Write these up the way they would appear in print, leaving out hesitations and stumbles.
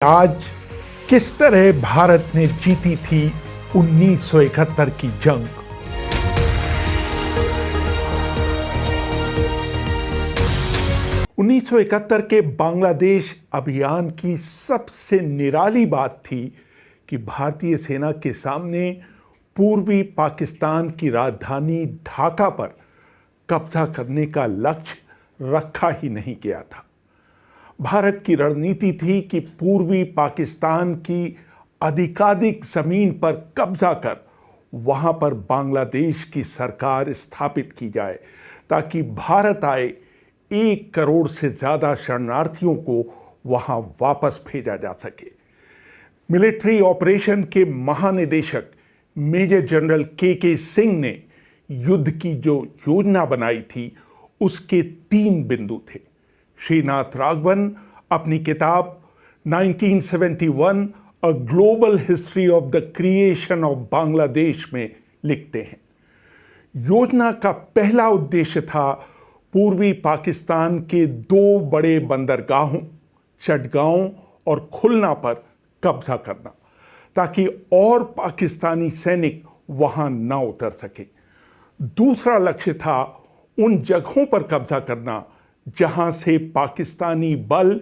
आज किस तरह भारत ने जीती थी 1971 की जंग। उन्नीस सौ इकहत्तर के बांग्लादेश अभियान की सबसे निराली बात थी कि भारतीय सेना के सामने पूर्वी पाकिस्तान की राजधानी ढाका पर कब्जा करने का लक्ष्य रखा ही नहीं गया था। भारत की रणनीति थी कि पूर्वी पाकिस्तान की अधिकाधिक जमीन पर कब्जा कर वहां पर बांग्लादेश की सरकार स्थापित की जाए ताकि भारत आए 1 करोड़ से ज्यादा शरणार्थियों को वहां वापस भेजा जा सके। मिलिट्री ऑपरेशन के महानिदेशक मेजर जनरल के सिंह ने युद्ध की जो योजना बनाई थी उसके 3 बिंदु थे। श्रीनाथ राघवन अपनी किताब 1971 a global history of the creation of Bangladesh में लिखते हैं, योजना का पहला उद्देश्य था पूर्वी पाकिस्तान के 2 बड़े बंदरगाहों चटगांव और खुलना पर कब्जा करना ताकि और पाकिस्तानी सैनिक वहां न उतर सके। दूसरा लक्ष्य था उन जगहों पर कब्जा करना जहां से पाकिस्तानी बल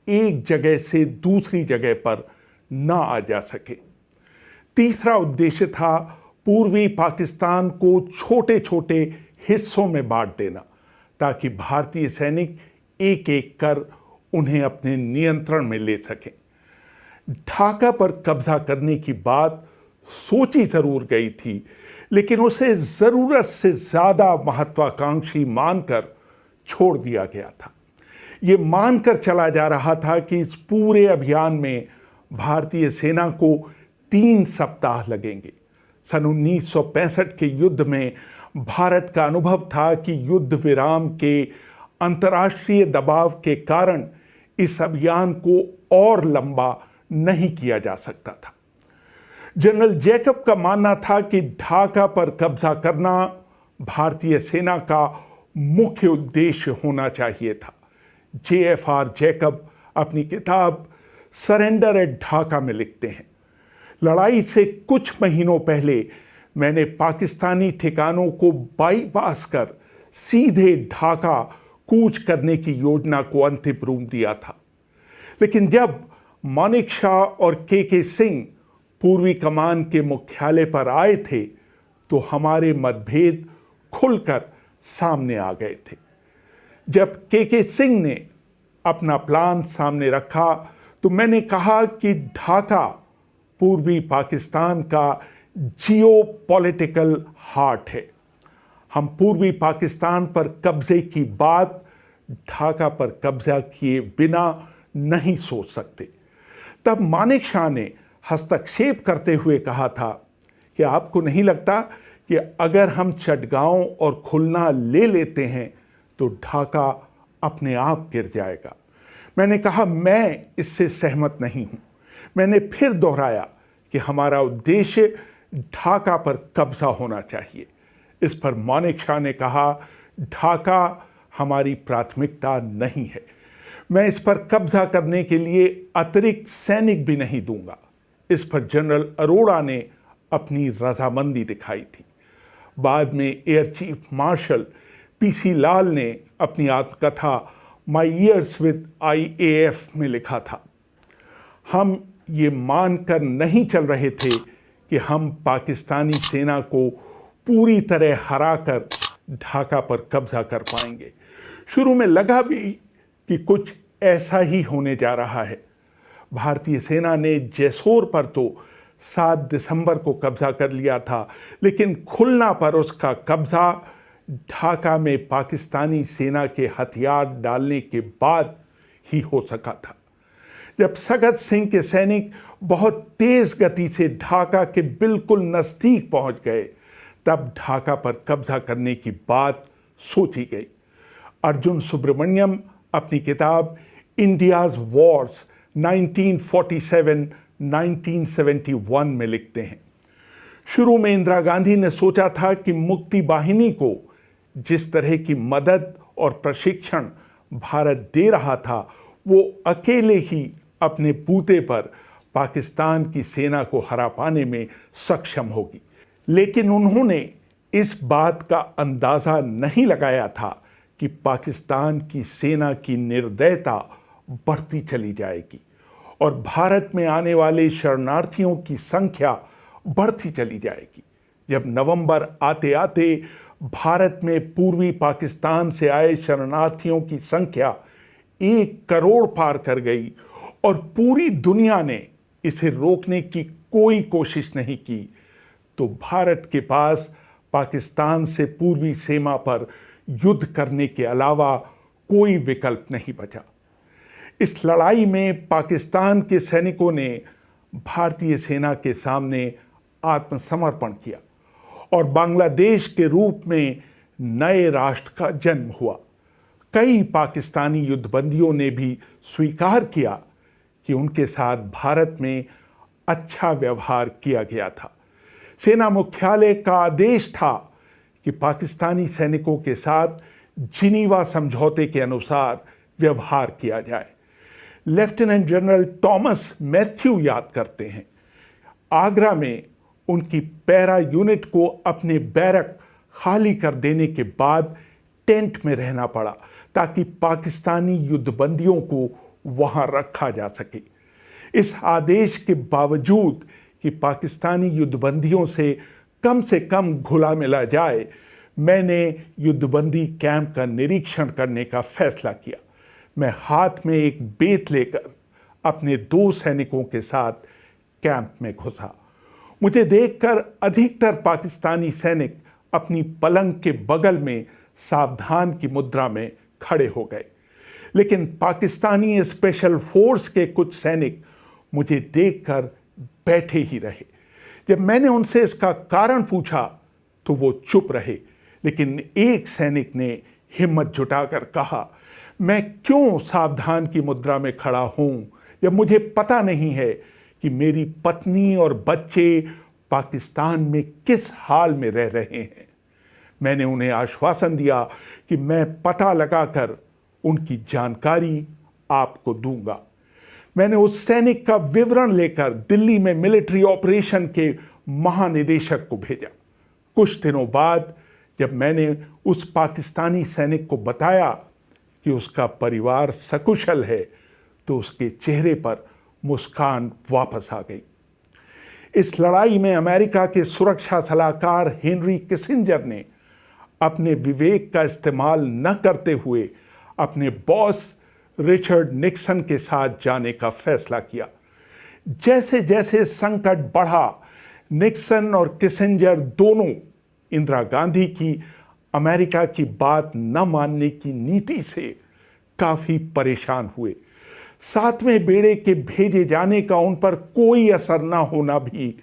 एक जगह से दूसरी जगह पर न आ जा सके। तीसरा उद्देश्य था पूर्वी पाकिस्तान को छोटे छोटे हिस्सों में बांट देना ताकि भारतीय सैनिक एक एक कर उन्हें अपने नियंत्रण में ले सकें। ढाका पर कब्जा करने की बात सोची जरूर गई थी, लेकिन उसे जरूरत से ज्यादा महत्वाकांक्षी मानकर छोड़ दिया गया था। यह मानकर चला जा रहा था कि इस पूरे अभियान में भारतीय सेना को 3 सप्ताह लगेंगे। सन 1965 के युद्ध में भारत का अनुभव था कि युद्ध विराम के अंतर्राष्ट्रीय दबाव के कारण इस अभियान को और लंबा नहीं किया जा सकता था। जनरल जैकब का मानना था कि ढाका पर कब्जा करना भारतीय सेना का मुख्य उद्देश्य होना चाहिए था। JFR जैकब अपनी किताब सरेंडर एट ढाका में लिखते हैं, लड़ाई से कुछ महीनों पहले मैंने पाकिस्तानी ठिकानों को बाईपास कर सीधे ढाका कूच करने की योजना को अंतिम रूप दिया था, लेकिन जब मानिक शाह और के सिंह पूर्वी कमान के मुख्यालय पर आए थे तो हमारे मतभेद खुलकर सामने आ गए थे। जब के सिंह ने अपना प्लान सामने रखा तो मैंने कहा कि ढाका पूर्वी पाकिस्तान का जियोपॉलिटिकल हार्ट है। हम पूर्वी पाकिस्तान पर कब्जे की बात ढाका पर कब्जा किए बिना नहीं सोच सकते। तब मानिक शाह ने हस्तक्षेप करते हुए कहा था कि आपको नहीं लगता कि अगर हम चटगांव और खुलना ले लेते हैं तो ढाका अपने आप गिर जाएगा। मैंने कहा मैं इससे सहमत नहीं हूं। मैंने फिर दोहराया कि हमारा उद्देश्य ढाका पर कब्जा होना चाहिए। इस पर मानिक शाह ने कहा ढाका हमारी प्राथमिकता नहीं है, मैं इस पर कब्जा करने के लिए अतिरिक्त सैनिक भी नहीं दूंगा। इस पर जनरल अरोड़ा ने अपनी रजामंदी दिखाई थी। बाद में एयर चीफ मार्शल PC लाल ने अपनी आत्मकथा माई ईयर्स विद IAF में लिखा था, हम ये मानकर नहीं चल रहे थे कि हम पाकिस्तानी सेना को पूरी तरह हराकर ढाका पर कब्जा कर पाएंगे। शुरू में लगा भी कि कुछ ऐसा ही होने जा रहा है। भारतीय सेना ने जैसोर पर तो 7 दिसंबर को कब्जा कर लिया था, लेकिन खुलना पर उसका कब्जा ढाका में पाकिस्तानी सेना के हथियार डालने के बाद ही हो सका था। जब सगत सिंह के सैनिक बहुत तेज गति से ढाका के बिल्कुल नजदीक पहुंच गए, तब ढाका पर कब्जा करने की बात सोची गई। अर्जुन सुब्रमण्यम अपनी किताब इंडियाज वॉर्स 1947-1971 में लिखते हैं, शुरू में इंदिरा गांधी ने सोचा था कि मुक्ति बाहिनी को जिस तरह की मदद और प्रशिक्षण भारत दे रहा था वो अकेले ही अपने बूते पर पाकिस्तान की सेना को हरा पाने में सक्षम होगी। लेकिन उन्होंने इस बात का अंदाजा नहीं लगाया था कि पाकिस्तान की सेना की निर्दयता बढ़ती चली जाएगी और भारत में आने वाले शरणार्थियों की संख्या बढ़ती चली जाएगी। जब नवंबर आते आते भारत में पूर्वी पाकिस्तान से आए शरणार्थियों की संख्या 1 करोड़ पार कर गई और पूरी दुनिया ने इसे रोकने की कोई कोशिश नहीं की, तो भारत के पास पाकिस्तान से पूर्वी सीमा पर युद्ध करने के अलावा कोई विकल्प नहीं बचा। इस लड़ाई में पाकिस्तान के सैनिकों ने भारतीय सेना के सामने आत्मसमर्पण किया और बांग्लादेश के रूप में नए राष्ट्र का जन्म हुआ। कई पाकिस्तानी युद्धबंदियों ने भी स्वीकार किया कि उनके साथ भारत में अच्छा व्यवहार किया गया था। सेना मुख्यालय का आदेश था कि पाकिस्तानी सैनिकों के साथ जिनीवा समझौते के अनुसार व्यवहार किया जाए। लेफ्टिनेंट जनरल टॉमस मैथ्यू याद करते हैं, आगरा में उनकी पैरा यूनिट को अपने बैरक खाली कर देने के बाद टेंट में रहना पड़ा ताकि पाकिस्तानी युद्धबंदियों को वहां रखा जा सके। इस आदेश के बावजूद कि पाकिस्तानी युद्धबंदियों से कम घुला मिला जाए, मैंने युद्धबंदी कैंप का निरीक्षण करने का फैसला किया। मैं हाथ में एक बेत लेकर अपने 2 सैनिकों के साथ कैंप में घुसा। मुझे देखकर अधिकतर पाकिस्तानी सैनिक अपनी पलंग के बगल में सावधान की मुद्रा में खड़े हो गए, लेकिन पाकिस्तानी स्पेशल फोर्स के कुछ सैनिक मुझे देखकर बैठे ही रहे। जब मैंने उनसे इसका कारण पूछा तो वो चुप रहे, लेकिन एक सैनिक ने हिम्मत जुटाकर कहा, मैं क्यों सावधान की मुद्रा में खड़ा हूं जब मुझे पता नहीं है कि मेरी पत्नी और बच्चे पाकिस्तान में किस हाल में रह रहे हैं। मैंने उन्हें आश्वासन दिया कि मैं पता लगाकर उनकी जानकारी आपको दूंगा। मैंने उस सैनिक का विवरण लेकर दिल्ली में मिलिट्री ऑपरेशन के महानिदेशक को भेजा। कुछ दिनों बाद जब मैंने उस पाकिस्तानी सैनिक को बताया कि उसका परिवार सकुशल है, तो उसके चेहरे पर मुस्कान वापस आ गई। इस लड़ाई में अमेरिका के सुरक्षा सलाहकार हेनरी किसिंजर ने अपने विवेक का इस्तेमाल न करते हुए अपने बॉस रिचर्ड निक्सन के साथ जाने का फैसला किया। जैसे जैसे संकट बढ़ा, निक्सन और किसिंजर दोनों इंदिरा गांधी की अमेरिका की बात न मानने की नीति से काफी परेशान हुए। 7वें बेड़े के भेजे जाने का उन पर कोई असर न होना भी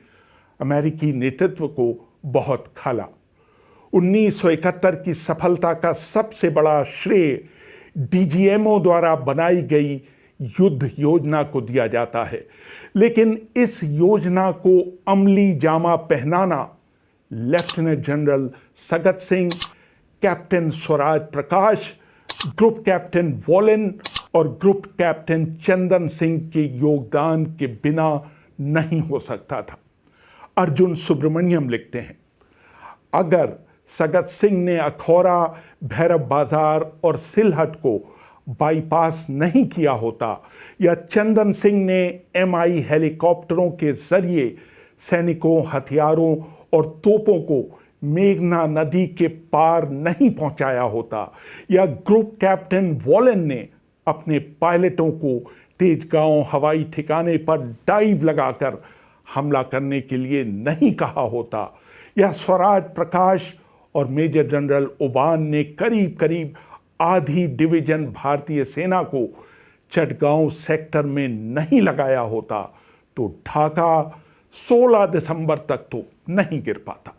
अमेरिकी नेतृत्व को बहुत खला। 1971 की सफलता का सबसे बड़ा श्रेय डीजीएमओ द्वारा बनाई गई युद्ध योजना को दिया जाता है, लेकिन इस योजना को अमली जामा पहनाना lieutenant general Sagat Singh, captain Swaraj Prakash, group captain Wollen और ग्रुप कैप्टन चंदन सिंह के योगदान के बिना नहीं हो सकता था। अर्जुन सुब्रमण्यम लिखते हैं, अगर सगत सिंह ने अखौरा, भैरव बाजार और सिलहट को बाईपास नहीं किया होता या चंदन सिंह ने MI हेलीकॉप्टरों के जरिए सैनिकों, हथियारों और तोपों को मेघना नदी के पार नहीं पहुंचाया होता या ग्रुप कैप्टन वॉलन ने अपने पायलटों को तेजगांव हवाई ठिकाने पर डाइव लगाकर हमला करने के लिए नहीं कहा होता या स्वराज प्रकाश और मेजर जनरल ओबान ने करीब करीब आधी डिवीजन भारतीय सेना को चटगांव सेक्टर में नहीं लगाया होता, तो ढाका 16 दिसंबर तक तो नहीं गिर पाता।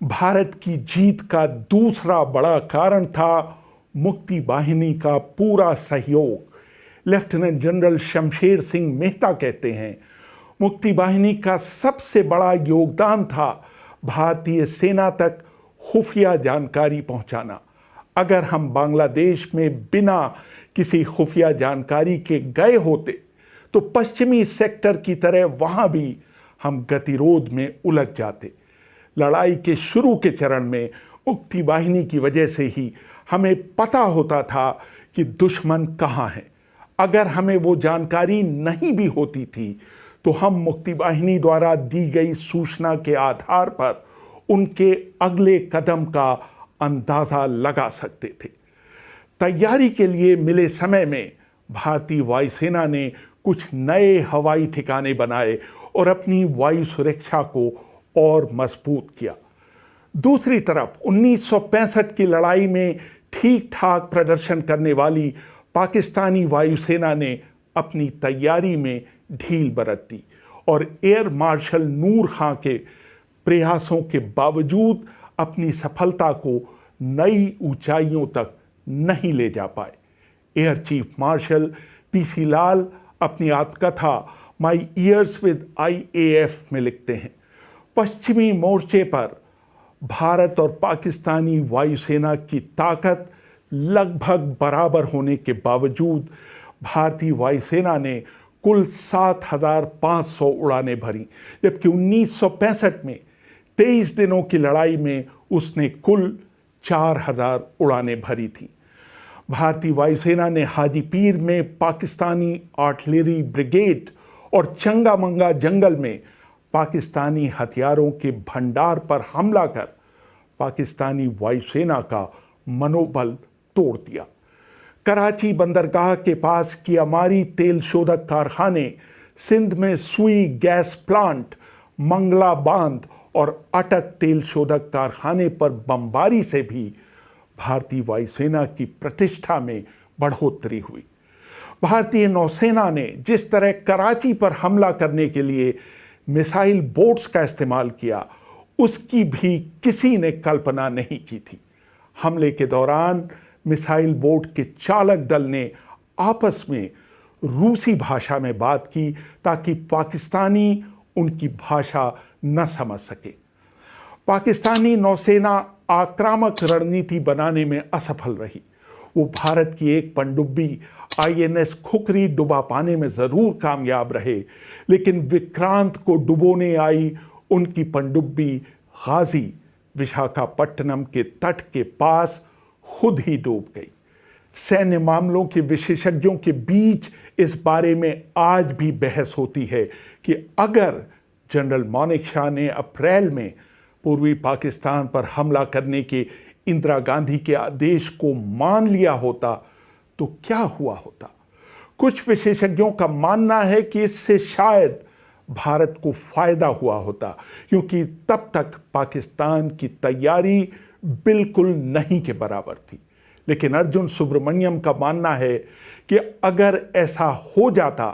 भारत की जीत का दूसरा बड़ा कारण था मुक्ति वाहिनी का पूरा सहयोग। लेफ्टिनेंट जनरल शमशेर सिंह मेहता कहते हैं, मुक्ति वाहिनी का सबसे बड़ा योगदान था भारतीय सेना तक खुफिया जानकारी पहुंचाना। अगर हम बांग्लादेश में बिना किसी खुफिया जानकारी के गए होते तो पश्चिमी सेक्टर की तरह वहां भी हम गतिरोध में उलझ जाते। लड़ाई के शुरू के चरण में मुक्ति वाहिनी की वजह से ही हमें पता होता था कि दुश्मन कहाँ है। अगर हमें वो जानकारी नहीं भी होती थी तो हम मुक्ति वाहिनी द्वारा दी गई सूचना के आधार पर उनके अगले कदम का अंदाजा लगा सकते थे। तैयारी के लिए मिले समय में भारतीय वायुसेना ने कुछ नए हवाई ठिकाने बनाए और अपनी वायु सुरक्षा को और मजबूत किया। दूसरी तरफ 1965 की लड़ाई में ठीक ठाक प्रदर्शन करने वाली पाकिस्तानी वायुसेना ने अपनी तैयारी में ढील बरत दी और एयर मार्शल नूर खां के प्रयासों के बावजूद अपनी सफलता को नई ऊंचाइयों तक नहीं ले जा पाए। एयर चीफ मार्शल पीसी लाल अपनी आत्मकथा माई ईयर्स विद IAF में लिखते हैं, पश्चिमी मोर्चे पर भारत और पाकिस्तानी वायुसेना की ताकत लगभग बराबर होने के बावजूद भारतीय वायुसेना ने कुल 7,500 उड़ानें भरी, जबकि 1965 में 23 दिनों की लड़ाई में उसने कुल 4,000 उड़ानें भरी थी। भारतीय वायुसेना ने हाजीपीर में पाकिस्तानी आर्टिलरी ब्रिगेड और चंगामंगा जंगल में पाकिस्तानी हथियारों के भंडार पर हमला कर पाकिस्तानी वायुसेना का मनोबल तोड़ दिया। कराची बंदरगाह के पास कियामारी तेल शोधक कारखाने, सिंध में सुई गैस प्लांट, मंगला बांध और अटक तेल शोधक कारखाने पर बमबारी से भी भारतीय वायुसेना की प्रतिष्ठा में बढ़ोतरी हुई। भारतीय नौसेना ने जिस तरह कराची पर हमला करने के लिए मिसाइल बोट्स का इस्तेमाल किया, उसकी भी किसी ने कल्पना नहीं की थी। हमले के दौरान मिसाइल बोट के चालक दल ने आपस में रूसी भाषा में बात की ताकि पाकिस्तानी उनकी भाषा न समझ सके। पाकिस्तानी नौसेना आक्रामक रणनीति बनाने में असफल रही। वो भारत की एक पनडुब्बी INS खुखरी डुबा पाने में जरूर कामयाब रहे, लेकिन विक्रांत को डुबोने आई उनकी पनडुब्बी गाजी विशाखापट्टनम के तट के पास खुद ही डूब गई। सैन्य मामलों के विशेषज्ञों के बीच इस बारे में आज भी बहस होती है कि अगर जनरल मानेक शॉ ने अप्रैल में पूर्वी पाकिस्तान पर हमला करने के इंदिरा गांधी के आदेश को मान लिया होता तो क्या हुआ होता। कुछ विशेषज्ञों का मानना है कि इससे शायद भारत को फायदा हुआ होता, क्योंकि तब तक पाकिस्तान की तैयारी बिल्कुल नहीं के बराबर थी। लेकिन अर्जुन सुब्रमण्यम का मानना है कि अगर ऐसा हो जाता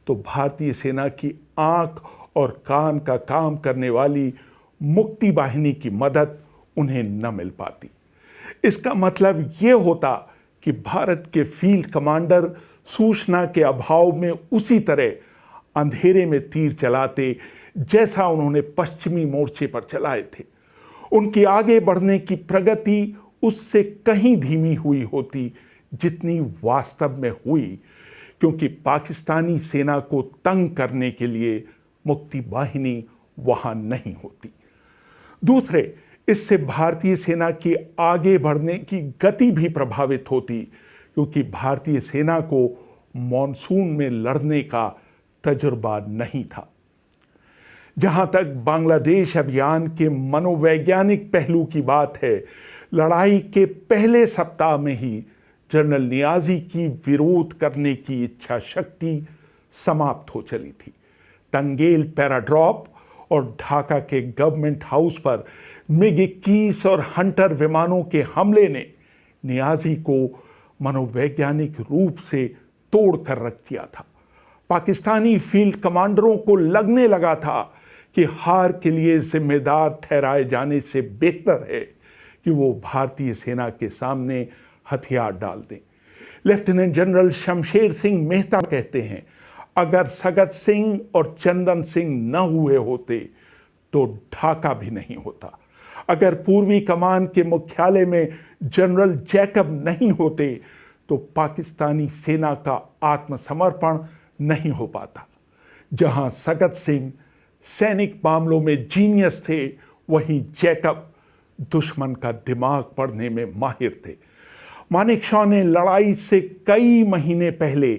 तो भारतीय सेना की आंख और कान का काम करने वाली मुक्ति वाहिनी की मदद उन्हें न मिल पाती। इसका मतलब ये होता कि भारत के फील्ड कमांडर सूचना के अभाव में उसी तरह अंधेरे में तीर चलाते जैसा उन्होंने पश्चिमी मोर्चे पर चलाए थे। उनकी आगे बढ़ने की प्रगति उससे कहीं धीमी हुई होती जितनी वास्तव में हुई, क्योंकि पाकिस्तानी सेना को तंग करने के लिए मुक्ति वाहिनी वहां नहीं होती। दूसरे, इससे भारतीय सेना की आगे बढ़ने की गति भी प्रभावित होती, क्योंकि भारतीय सेना को मॉनसून में लड़ने का तजुर्बा नहीं था। जहां तक बांग्लादेश अभियान के मनोवैज्ञानिक पहलू की बात है, लड़ाई के पहले सप्ताह में ही जनरल नियाजी की विरोध करने की इच्छा शक्ति समाप्त हो चली थी। तंगेल पैराड्रॉप और ढाका के गवर्नमेंट हाउस पर MiG-21 और हंटर विमानों के हमले ने नियाजी को मनोवैज्ञानिक रूप से तोड़ कर रख दिया था। पाकिस्तानी फील्ड कमांडरों को लगने लगा था कि हार के लिए जिम्मेदार ठहराए जाने से बेहतर है कि वो भारतीय सेना के सामने हथियार डाल दें। लेफ्टिनेंट जनरल शमशेर सिंह मेहता कहते हैं, अगर सगत सिंह और चंदन सिंह न हुए होते तो ढाका भी नहीं होता। अगर पूर्वी कमान के मुख्यालय में जनरल जैकब नहीं होते तो पाकिस्तानी सेना का आत्मसमर्पण नहीं हो पाता। जहां सगत सिंह सैनिक मामलों में जीनियस थे, वहीं जैकब दुश्मन का दिमाग पढ़ने में माहिर थे। मानेकशॉ ने लड़ाई से कई महीने पहले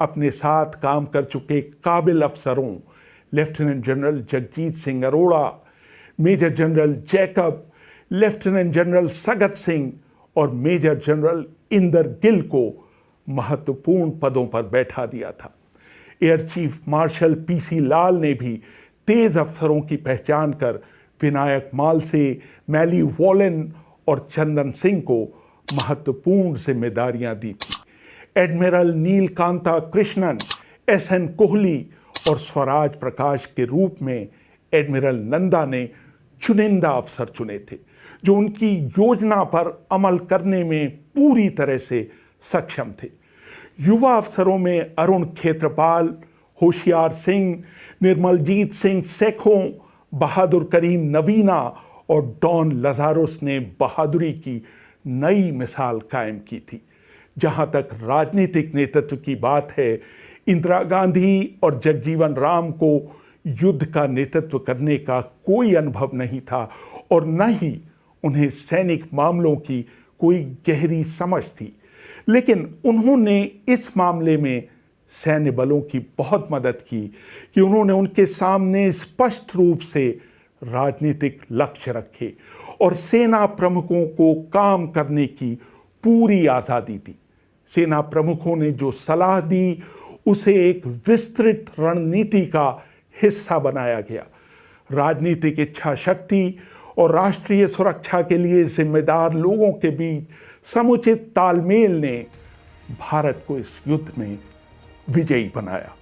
अपने साथ काम कर चुके काबिल अफसरों lieutenant general Jagjit Singh Arora, major general Jacob, lieutenant general Sagat Singh और मेजर जनरल इंदर गिल को महत्वपूर्ण पदों पर बैठा दिया था। एयर चीफ मार्शल पीसी लाल ने भी तेज अफसरों की पहचान कर विनायक मालसे, मैली वॉलन और चंदन सिंह को महत्वपूर्ण जिम्मेदारियां दी थी। एडमिरल नीलकांता कृष्णन, एसएन कोहली और स्वराज प्रकाश के रूप में एडमिरल नंदा ने चुनिंदा अफसर चुने थे, जो उनकी योजना पर अमल करने में पूरी तरह से सक्षम थे। युवा अफसरों में अरुण खेत्रपाल, होशियार सिंह, निर्मलजीत सिंह सेखों, बहादुर करीम नवीना और डॉन लजारोस ने बहादुरी की नई मिसाल कायम की थी। जहां तक राजनीतिक नेतृत्व की बात है, इंदिरा गांधी और जगजीवन राम को युद्ध का नेतृत्व करने का कोई अनुभव नहीं था और न ही उन्हें सैनिक मामलों की कोई गहरी समझ थी, लेकिन उन्होंने इस मामले में सैन्य बलों की बहुत मदद की कि उन्होंने उनके सामने स्पष्ट रूप से राजनीतिक लक्ष्य रखे और सेना प्रमुखों को काम करने की पूरी आज़ादी दी। सेना प्रमुखों ने जो सलाह दी उसे एक विस्तृत रणनीति का हिस्सा बनाया गया। राजनीतिक इच्छा शक्ति और राष्ट्रीय सुरक्षा के लिए जिम्मेदार लोगों के बीच समुचित तालमेल ने भारत को इस युद्ध में विजयी बनाया।